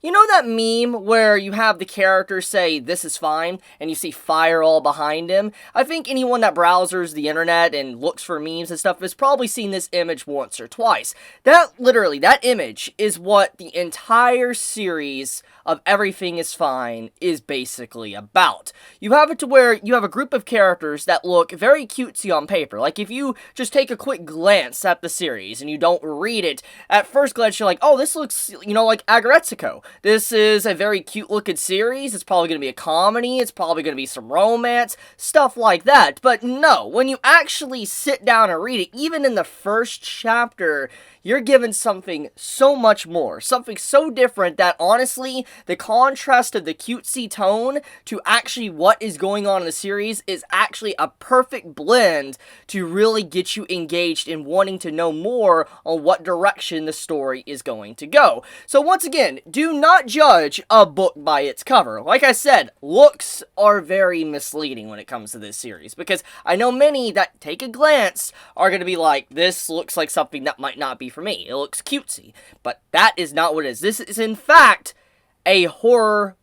You know that meme where you have the character say, "This is fine," and you see fire all behind him? I think anyone that browsers the internet and looks for memes and stuff has probably seen this image once or twice. That image is what the entire series of Everything is Fine is basically about. You have it to where you have a group of characters that look very cutesy on paper. Like, if you just take a quick glance at the series and you don't read it, at first glance you're like, oh, this looks, like Aggretsuko. This is a very cute looking series. It's probably going to be a comedy. It's probably going to be some romance, stuff like that. But no, when you actually sit down and read it, even in the first chapter, you're given something so much more, something so different that honestly, the contrast of the cutesy tone to actually what is going on in the series is actually a perfect blend to really get you engaged in wanting to know more on what direction the story is going to go. So once again, do not judge a book by its cover. Like I said, looks are very misleading when it comes to this series, because I know many that take a glance are going to be like, this looks like something that might not be for me. It looks cutesy. But that is not what it is. This is in fact a horror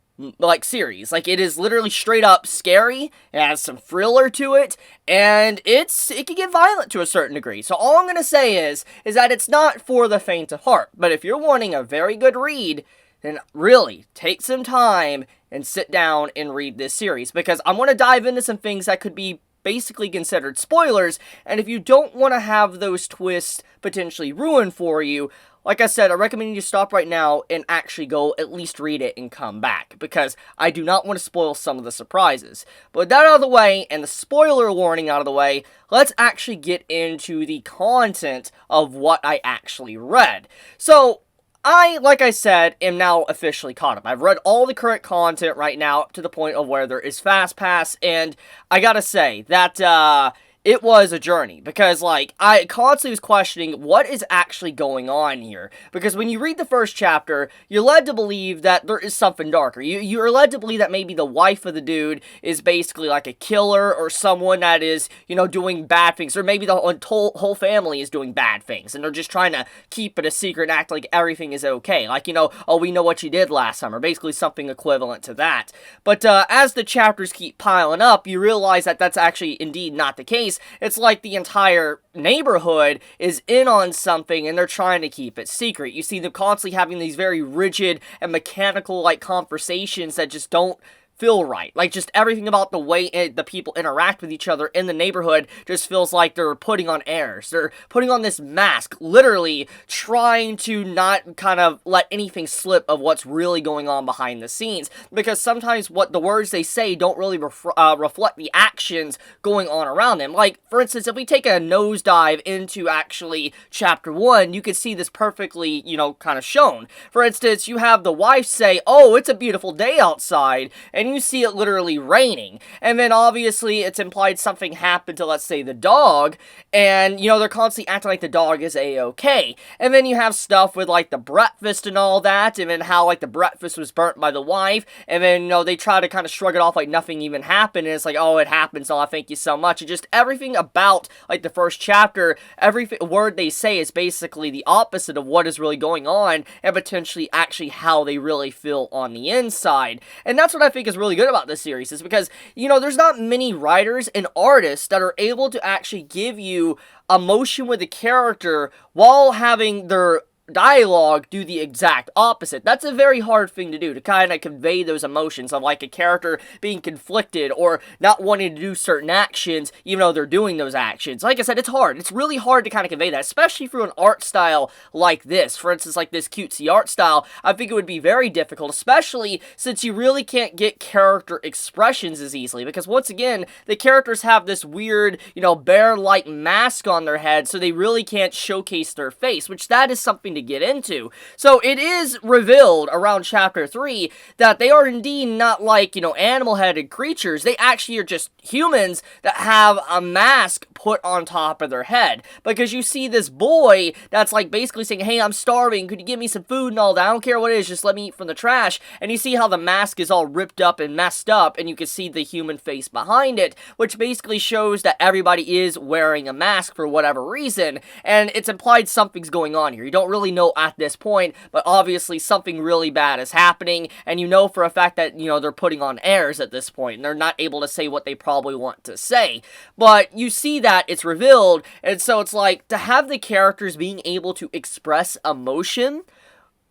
series. Like, it is literally straight up scary. It has some thriller to it, and it can get violent to a certain degree. So all I'm gonna say is that it's not for the faint of heart. But if you're wanting a very good read, then really take some time and sit down and read this series, because I'm gonna dive into some things that could be basically considered spoilers, and if you don't want to have those twists potentially ruined for you, like I said, I recommend you stop right now and actually go at least read it and come back, because I do not want to spoil some of the surprises. But with that out of the way, and the spoiler warning out of the way, let's actually get into the content of what I actually read. So, like I said, am now officially caught up. I've read all the current content right now up to the point of where there is Fast Pass, and I gotta say that, it was a journey, because, like, I constantly was questioning what is actually going on here, because when you read the first chapter, you're led to believe that there is something darker. You're led to believe that maybe the wife of the dude is basically like a killer, or someone that is, doing bad things, or maybe the whole family is doing bad things, and they're just trying to keep it a secret and act like everything is okay, like, oh, we know what you did last summer, basically something equivalent to that. But, as the chapters keep piling up, you realize that that's actually indeed not the case. It's like the entire neighborhood is in on something and they're trying to keep it secret. You see them constantly having these very rigid and mechanical-like conversations that just don't feel right. Like, just everything about the way the people interact with each other in the neighborhood just feels like they're putting on airs. They're putting on this mask, literally trying to not kind of let anything slip of what's really going on behind the scenes. Because sometimes what the words they say don't really reflect the actions going on around them. Like, for instance, if we take a nosedive into actually chapter 1, you can see this perfectly, kind of shown. For instance, you have the wife say, "Oh, it's a beautiful day outside," and you see it literally raining. And then obviously it's implied something happened to, let's say, the dog, and, they're constantly acting like the dog is a-okay. And then you have stuff with, like, the breakfast and all that, and then how, like, the breakfast was burnt by the wife, and then, they try to kind of shrug it off like nothing even happened, and it's like, oh, it happened, so I thank you so much. And just everything about, like, the first chapter, every word they say is basically the opposite of what is really going on, and potentially actually how they really feel on the inside. And that's what I think is really good about this series, is because, there's not many writers and artists that are able to actually give you emotion with a character while having their dialogue do the exact opposite. That's a very hard thing to do, to kind of convey those emotions of, like, a character being conflicted or not wanting to do certain actions even though they're doing those actions. Like I said, it's hard. It's really hard to kind of convey that, especially through an art style like this. For instance, like this cutesy art style, I think it would be very difficult, especially since you really can't get character expressions as easily, because once again, the characters have this weird, bear-like mask on their head, so they really can't showcase their face, which that is something to get into. So it is revealed around chapter 3 that they are indeed not like, animal-headed creatures. They actually are just humans that have a mask put on top of their head. Because you see this boy that's, like, basically saying, "Hey, I'm starving, could you give me some food and all that? I don't care what it is, just let me eat from the trash." And you see how the mask is all ripped up and messed up, and you can see the human face behind it, which basically shows that everybody is wearing a mask for whatever reason, and it's implied something's going on here. You don't really really know at this point, but obviously something really bad is happening, and you know for a fact that, you know, they're putting on airs at this point, and they're not able to say what they probably want to say. But you see that it's revealed, and so it's like, to have the characters being able to express emotion,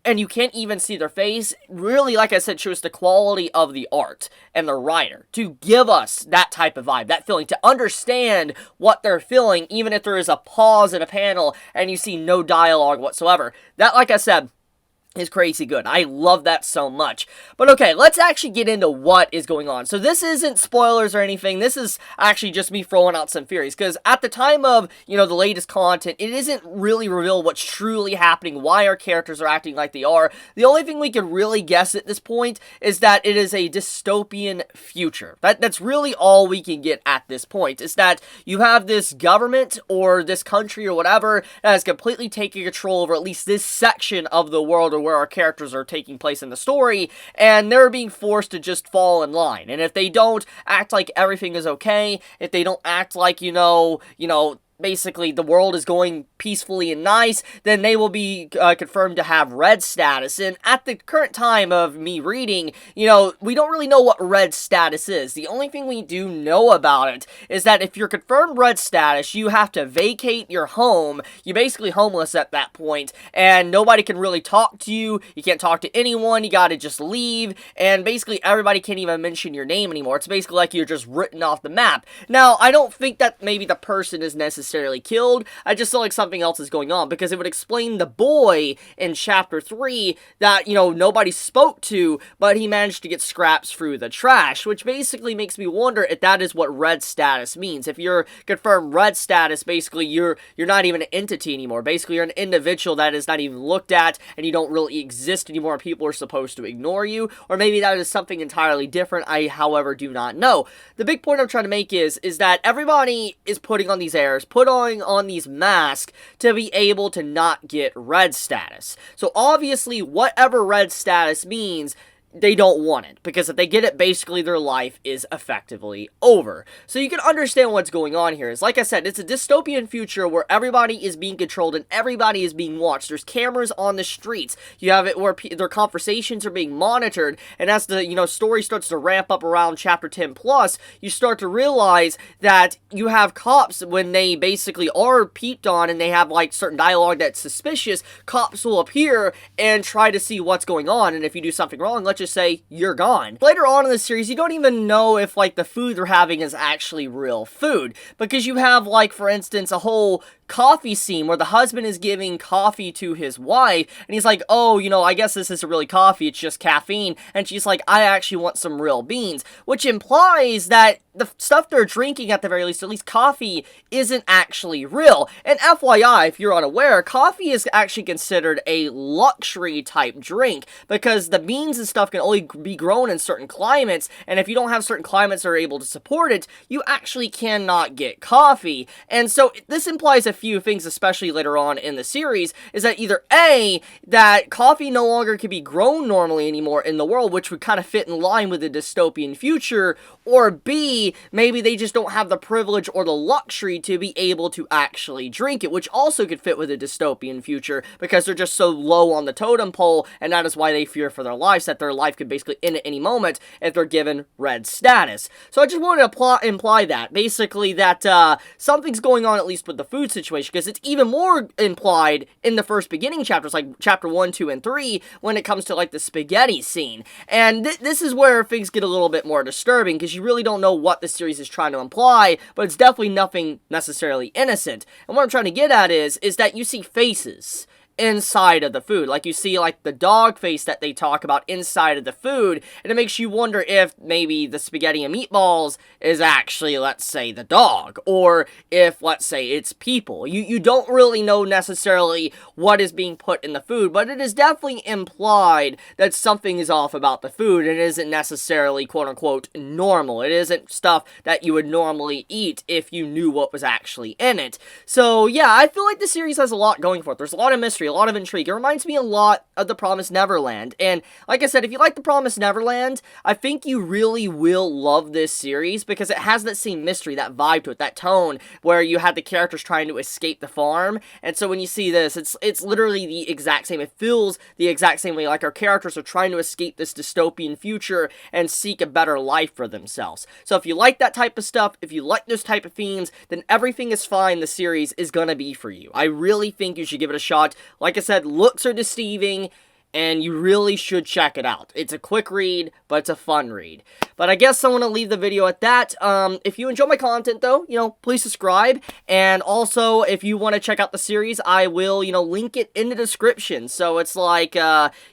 and you can't even see their face, really, like I said, shows the quality of the art and the writer to give us that type of vibe, that feeling, to understand what they're feeling, even if there is a pause in a panel and you see no dialogue whatsoever. That, like I said, is crazy good. I love that so much. But okay, let's actually get into what is going on. So this isn't spoilers or anything. This is actually just me throwing out some theories, because at the time of, you know, the latest content, it isn't really revealed what's truly happening, why our characters are acting like they are. The only thing we can really guess at this point is that it is a dystopian future. That's really all we can get at this point, is that you have this government or this country or whatever that has completely taken control over at least this section of the world, or where our characters are taking place in the story, and they're being forced to just fall in line. And if they don't act like everything is okay, if they don't act like, you know, basically the world is going peacefully and nice, then they will be confirmed to have red status. And at the current time of me reading, you know, we don't really know what red status is. The only thing we do know about it is that if you're confirmed red status, you have to vacate your home. You're basically homeless at that point, and nobody can really talk to you. You can't talk to anyone. You gotta just leave, and basically everybody can't even mention your name anymore. It's basically like you're just written off the map. Now, I don't think that maybe the person is necessarily killed. I just feel like something else is going on, because it would explain the boy in chapter 3 that, you know, nobody spoke to, but he managed to get scraps through the trash, which basically makes me wonder if that is what red status means. If you're confirmed red status, basically you're not even an entity anymore. Basically you're an individual that is not even looked at, and you don't really exist anymore. People are supposed to ignore you, or maybe that is something entirely different. I, however, do not know. The big point I'm trying to make is that everybody is putting on these airs, putting on these masks to be able to not get red status. So obviously, whatever red status means, they don't want it, because if they get it, basically their life is effectively over. So you can understand what's going on here. Is, like I said, it's a dystopian future where everybody is being controlled and everybody is being watched. There's cameras on the streets. You have it where their conversations are being monitored, and as the, you know, story starts to ramp up around chapter 10 plus, you start to realize that you have cops, when they basically are peeped on and they have like certain dialogue that's suspicious, cops will appear and try to see what's going on, and if you do something wrong, let's just say you're gone. Later on in the series, you don't even know if like the food they're having is actually real food, because you have, like, for instance, a whole coffee scene where the husband is giving coffee to his wife, and he's like, oh, you know, I guess this isn't really coffee, it's just caffeine, and she's like, I actually want some real beans, which implies that the stuff they're drinking, at the very least, at least coffee, isn't actually real. And FYI, if you're unaware, coffee is actually considered a luxury type drink, because the beans and stuff can only be grown in certain climates, and if you don't have certain climates that are able to support it, you actually cannot get coffee. And so this implies a few things, especially later on in the series, is that either A, that coffee no longer can be grown normally anymore in the world, which would kind of fit in line with the dystopian future, or B, maybe they just don't have the privilege or the luxury to be able to actually drink it, which also could fit with a dystopian future, because they're just so low on the totem pole, and that is why they fear for their lives, that their life could basically end at any moment if they're given red status. So I just wanted to imply that, basically, that something's going on, at least with the food situation, because it's even more implied in the first beginning chapters, like chapter 1, 2, and 3, when it comes to, like, the spaghetti scene. And this is where things get a little bit more disturbing, because you really don't know what the series is trying to imply, but it's definitely nothing necessarily innocent. And what I'm trying to get at is that you see faces inside of the food. Like, you see, like, the dog face that they talk about inside of the food, and it makes you wonder if maybe the spaghetti and meatballs is actually, let's say, the dog, or if, let's say, it's people. You don't really know necessarily what is being put in the food, but it is definitely implied that something is off about the food, and it isn't necessarily, quote-unquote, normal. It isn't stuff that you would normally eat if you knew what was actually in it. So, yeah, I feel like the series has a lot going for it. There's a lot of mystery. mystery, a lot of intrigue. It reminds me a lot of The Promised Neverland. And like I said, if you like The Promised Neverland, I think you really will love this series because it has that same mystery, that vibe to it, that tone where you had the characters trying to escape the farm. And so when you see this, it's literally the exact same. It feels the exact same way, like our characters are trying to escape this dystopian future and seek a better life for themselves. So if you like that type of stuff, if you like those type of themes, then Everything is Fine, the series, is gonna be for you. I really think you should give it a shot. Like I said, looks are deceiving, and you really should check it out. It's a quick read, but it's a fun read. But I guess I want to leave the video at that. If you enjoy my content, though, please subscribe. And also, if you want to check out the series, I will, link it in the description. So it's like,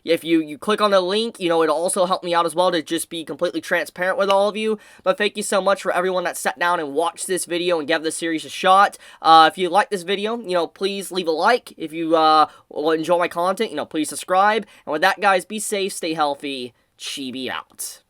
if you click on the link, it'll also help me out as well to just be completely transparent with all of you. But thank you so much for everyone that sat down and watched this video and gave the series a shot. If you like this video, please leave a like. If you enjoy my content, please subscribe. And with that, guys, be safe, stay healthy, Chibi out.